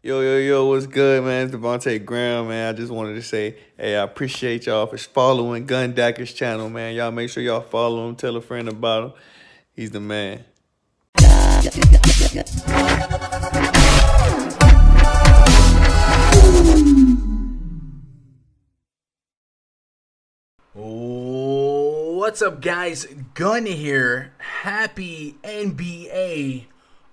Yo, what's good, man? It's Devontae Graham, man. I just wanted to say, hey, I appreciate y'all for following Gun Dacker's channel, man. Y'all make sure y'all follow him, tell a friend about him. He's the man. What's up, guys? Gun here. Happy NBA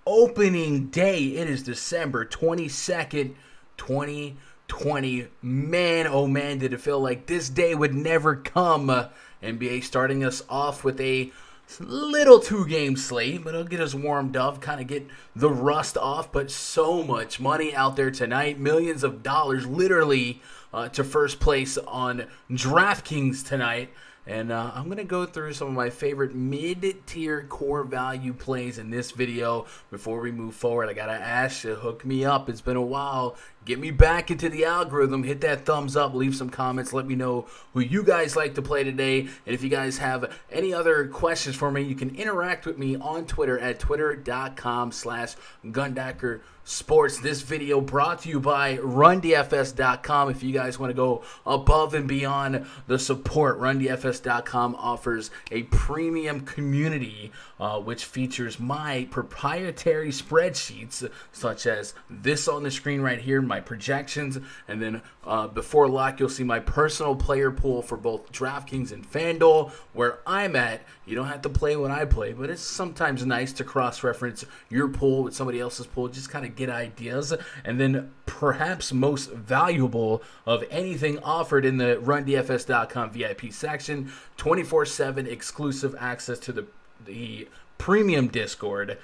Opening Day. It is December 22nd, 2020. Man, oh man, did it feel like this day would never come. NBA starting us off with a little two-game slate, but it'll get us warmed up, kind of get the rust off. But so much money out there tonight. Millions of dollars literally to first place on DraftKings tonight. And I'm going to go through some of my favorite mid-tier core value plays in this video. Before we move forward, I got to ask you, hook me up. It's been a while. Get me back into the algorithm. Hit that thumbs up. Leave some comments. Let me know who you guys like to play today. And if you guys have any other questions for me, you can interact with me on Twitter at twitter.com/GundackerSports. This video brought to you by RunDFS.com. If you guys want to go above and beyond the support, RunDFS.com offers a premium community which features my proprietary spreadsheets, such as this on the screen right here, my projections, and then before lock, you'll see my personal player pool for both DraftKings and FanDuel, where I'm at. You don't have to play when I play, but it's sometimes nice to cross-reference your pool with somebody else's pool, just kind of get ideas. And then perhaps most valuable of anything offered in the RunDFS.com VIP section, 24/7 exclusive access to the premium Discord,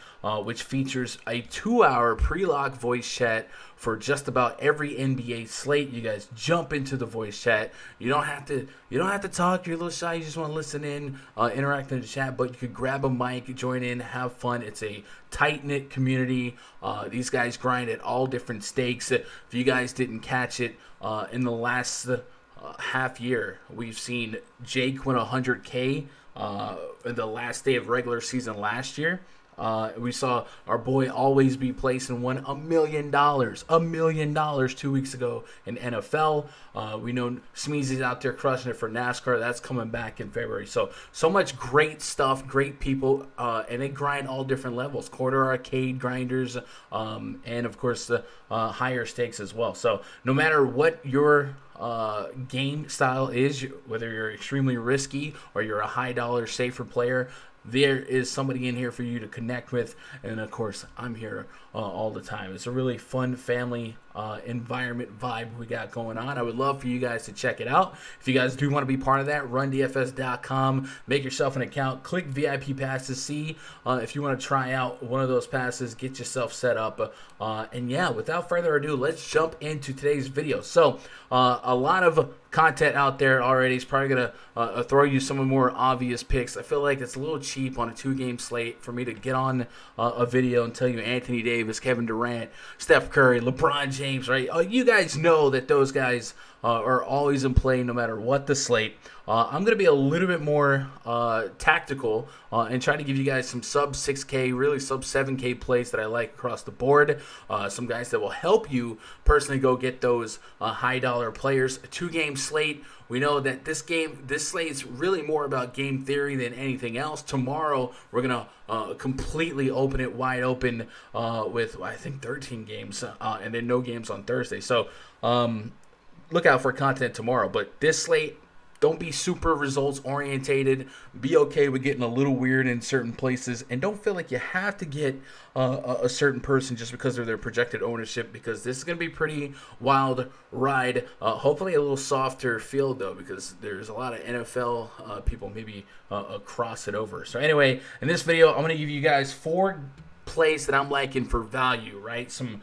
which features a 2-hour pre-lock voice chat for just about every NBA slate. You guys jump into the voice chat. You don't have to talk. You're a little shy. You just want to listen in, interact in the chat. But you could grab a mic, join in, have fun. It's a tight-knit community. These guys grind at all different stakes. If you guys didn't catch it in the last half year, we've seen Jake win 100K. The last day of regular season last year. We saw our boy Always Be Placing won $1 million. $1 million 2 weeks ago in NFL. We know Smeezy's out there crushing it for NASCAR. That's coming back in February. So much great stuff, great people, and they grind all different levels. Quarter arcade grinders, and of course the higher stakes as well. So no matter what your game style is, whether you're extremely risky or you're a high dollar safer player, there is somebody in here for you to connect with. And of course, I'm here all the time. It's a really fun family environment vibe we got going on. I would love for you guys to check it out. If you guys do want to be part of that, RunDFS.com. Make yourself an account. Click VIP passes. See if you want to try out one of those passes. Get yourself set up. And yeah, without further ado, let's jump into today's video. So a lot of content out there already. It's probably going to throw you some of the more obvious picks. I feel like it's a little cheap on a 2-game slate for me to get on a video and tell you Anthony Davis, Kevin Durant, Steph Curry, LeBron James, right? You guys know that those guys are always in play no matter what the slate. I'm going to be a little bit more tactical and try to give you guys some sub 6K, really sub 7K plays that I like across the board. Some guys that will help you personally go get those high dollar players. A 2-game slate. We know that this slate is really more about game theory than anything else. Tomorrow, we're going to completely open it wide open with, I think, 13 games and then no games on Thursday. So look out for content tomorrow. But this slate, don't be super results orientated. Be okay with getting a little weird in certain places, and don't feel like you have to get a certain person just because of their projected ownership, because this is going to be pretty wild ride. Hopefully a little softer field though, because there's a lot of NFL people maybe cross it over. So anyway, in this video, I'm going to give you guys 4 plays that I'm liking for value, right? Some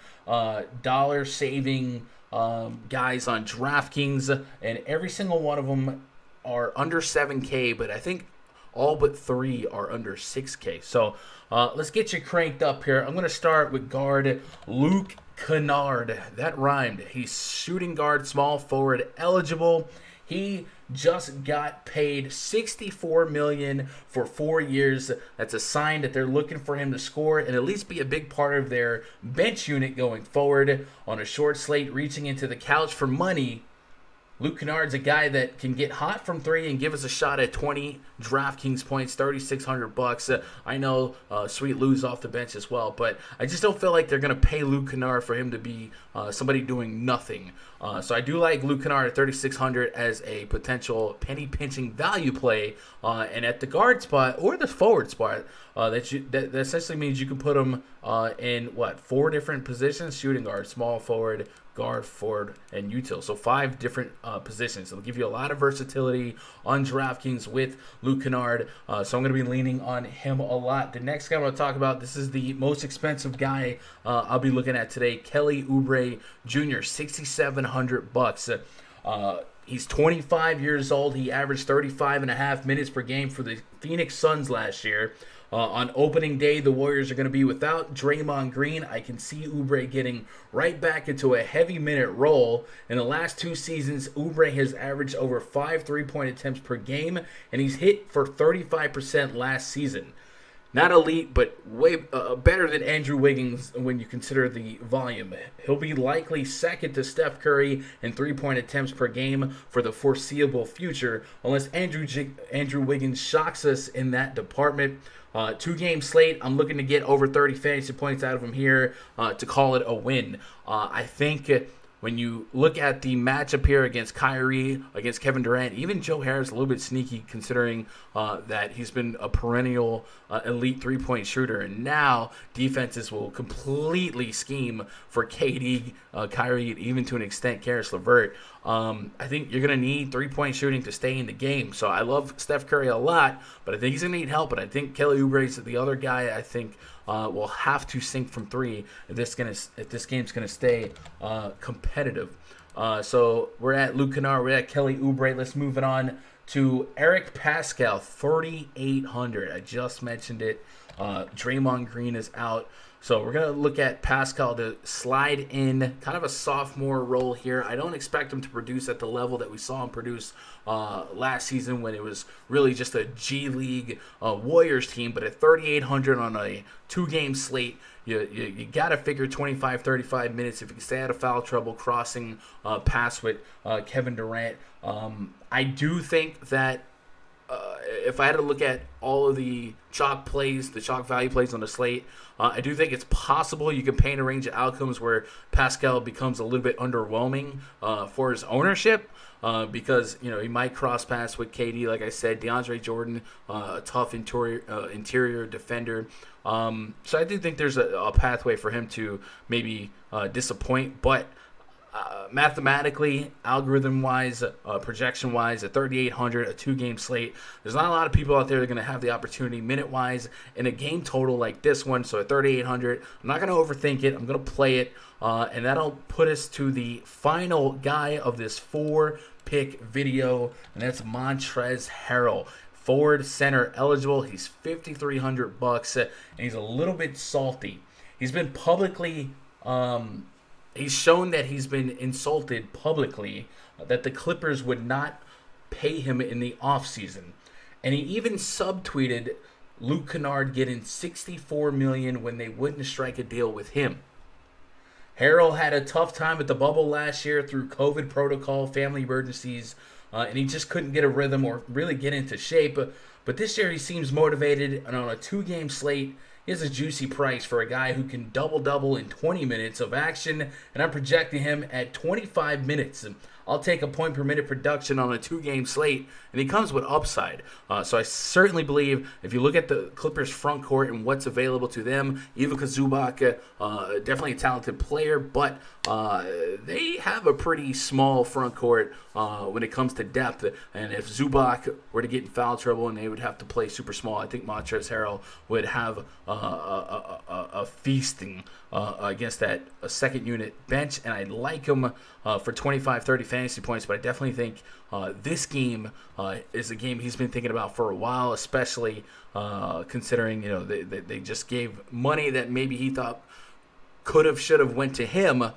dollar saving guys on DraftKings, and every single one of them are under 7K, but I think all but 3 are under 6K. So let's get you cranked up here. I'm going to start with guard Luke Kennard. That rhymed. He's shooting guard, small forward eligible. He just got paid $64 million for 4 years. That's a sign that they're looking for him to score and at least be a big part of their bench unit going forward. On a short slate, reaching into the couch for money, Luke Kennard's a guy that can get hot from three and give us a shot at 20 DraftKings points, $3,600. I know Sweet Lou's off the bench as well, but I just don't feel like they're going to pay Luke Kennard for him to be somebody doing nothing. So I do like Luke Kennard at $3,600 as a potential penny pinching value play, and at the guard spot or the forward spot, that essentially means you can put him in 4 different positions: shooting guard, small forward, guard, forward, and util. So 5 different positions. It'll give you a lot of versatility on DraftKings with Luke Kennard. So I'm going to be leaning on him a lot. The next guy I'm going to talk about, this is the most expensive guy I'll be looking at today, Kelly Oubre Jr., $6,700. He's 25 years old. He averaged 35.5 minutes per game for the Phoenix Suns last year. On opening day, the Warriors are going to be without Draymond Green. I can see Oubre getting right back into a heavy minute role. In the last 2 seasons, Oubre has averaged over 5 3-point attempts per game, and he's hit for 35% last season. Not elite, but way better than Andrew Wiggins when you consider the volume. He'll be likely second to Steph Curry in 3-point attempts per game for the foreseeable future, unless Andrew Wiggins shocks us in that department. 2-game slate. I'm looking to get over 30 fantasy points out of him here to call it a win. I think when you look at the matchup here against Kyrie, against Kevin Durant, even Joe Harris, a little bit sneaky considering that he's been a perennial elite 3-point shooter. And now defenses will completely scheme for KD, Kyrie, and even to an extent Karis LeVert. I think you're going to need 3-point shooting to stay in the game. So I love Steph Curry a lot, but I think he's going to need help. And I think Kelly Oubre is the other guy I think will have to sink from 3 if this game's going to stay competitive. So we're at Luke Kennard, we're at Kelly Oubre. Let's move it on to Eric Pascal, $3,800. I just mentioned it. Draymond Green is out. So we're going to look at Pascal to slide in kind of a sophomore role here. I don't expect him to produce at the level that we saw him produce last season when it was really just a G League Warriors team. But at $3,800 on a 2-game slate, you got to figure 25, 35 minutes if you can stay out of foul trouble, crossing pass with Kevin Durant. I do think that if I had to look at all of the chalk plays, the chalk value plays on the slate, I do think it's possible you can paint a range of outcomes where Pascal becomes a little bit underwhelming for his ownership because he might cross pass with KD, like I said, DeAndre Jordan, a tough interior defender. So I do think there's a pathway for him to maybe disappoint, but mathematically, algorithm-wise, projection-wise, at $3,800, a 2-game slate, there's not a lot of people out there that are going to have the opportunity minute-wise in a game total like this one. So at $3,800, I'm not going to overthink it. I'm going to play it, and that'll put us to the final guy of this 4-pick video, and that's Montrezl Harrell. Forward center eligible. He's $5,300, and he's a little bit salty. He's been publicly he's shown that he's been insulted publicly, that the Clippers would not pay him in the offseason. And he even subtweeted Luke Kennard getting $64 million when they wouldn't strike a deal with him. Harrell had a tough time at the bubble last year through COVID protocol, family emergencies, and he just couldn't get a rhythm or really get into shape. But this year he seems motivated, and on a 2-game slate, he has a juicy price for a guy who can double-double in 20 minutes of action, and I'm projecting him at 25 minutes. I'll take a point per minute production on a 2-game slate, and he comes with upside. So I certainly believe if you look at the Clippers front court and what's available to them, Ivica Zubac, definitely a talented player, but they have a pretty small front court when it comes to depth. And if Zubac were to get in foul trouble and they would have to play super small, I think Montrezl Harrell would have a feasting against that second unit bench, and I like him for 25, 30 fantasy points, but I definitely think this game is a game he's been thinking about for a while, especially considering they just gave money that maybe he thought could have, should have went to him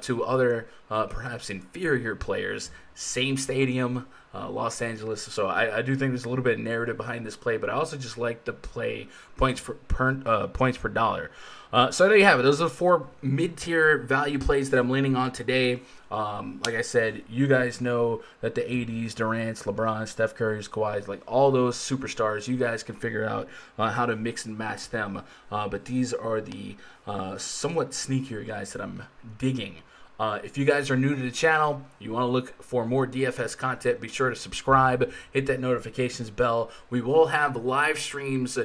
to other perhaps inferior players. Same stadium, Los Angeles. So I do think there's a little bit of narrative behind this play, but I also just like the play points per dollar. So there you have it. Those are the 4 mid-tier value plays that I'm leaning on today. Like I said, you guys know that the ADs, Durant's, LeBron, Steph Curry's, Kawhi's, like all those superstars, you guys can figure out how to mix and match them. But these are the somewhat sneakier guys that I'm digging. If you guys are new to the channel, you want to look for more DFS content, be sure to subscribe, hit that notifications bell. We will have live streams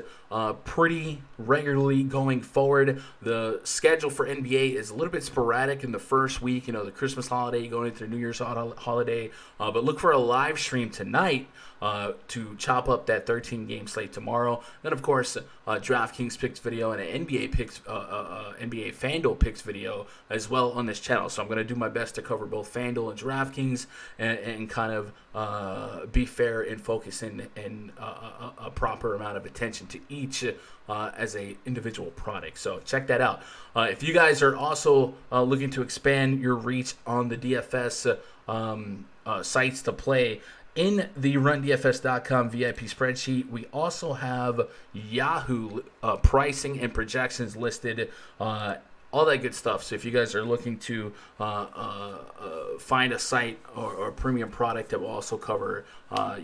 pretty regularly going forward. The schedule for NBA is a little bit sporadic in the first week, the Christmas holiday, going into the New Year's holiday. But look for a live stream tonight to chop up that 13-game slate tomorrow. Then, of course, DraftKings picks video and an NBA FanDuel picks video as well on this channel. So I'm going to do my best to cover both FanDuel and DraftKings and kind of be fair and focus in a proper amount of attention to each as a individual product. So check that out. If you guys are also looking to expand your reach on the DFS sites to play, in the RunDFS.com VIP spreadsheet, we also have Yahoo pricing and projections listed, all that good stuff. So if you guys are looking to find a site or a premium product that will also cover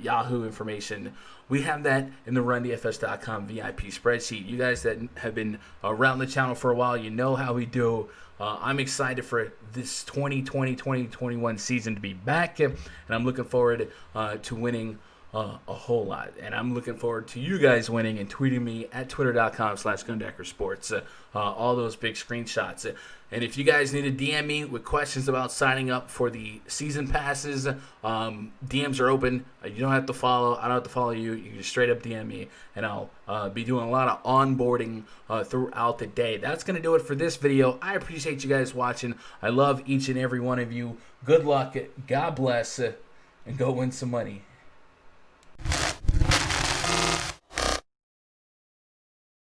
Yahoo information, we have that in the RunDFS.com VIP spreadsheet. You guys that have been around the channel for a while, you know how we do. I'm excited for this 2020-2021 season to be back, and I'm looking forward to winning a whole lot. And I'm looking forward to you guys winning and tweeting me at twitter.com/GundackerSports, all those big screenshots. And if you guys need to DM me with questions about signing up for the season passes, DMs are open. You don't have to follow. I don't have to follow you. You can just straight up DM me, and I'll be doing a lot of onboarding throughout the day. That's going to do it for this video. I appreciate you guys watching. I love each and every one of you. Good luck. God bless. And go win some money.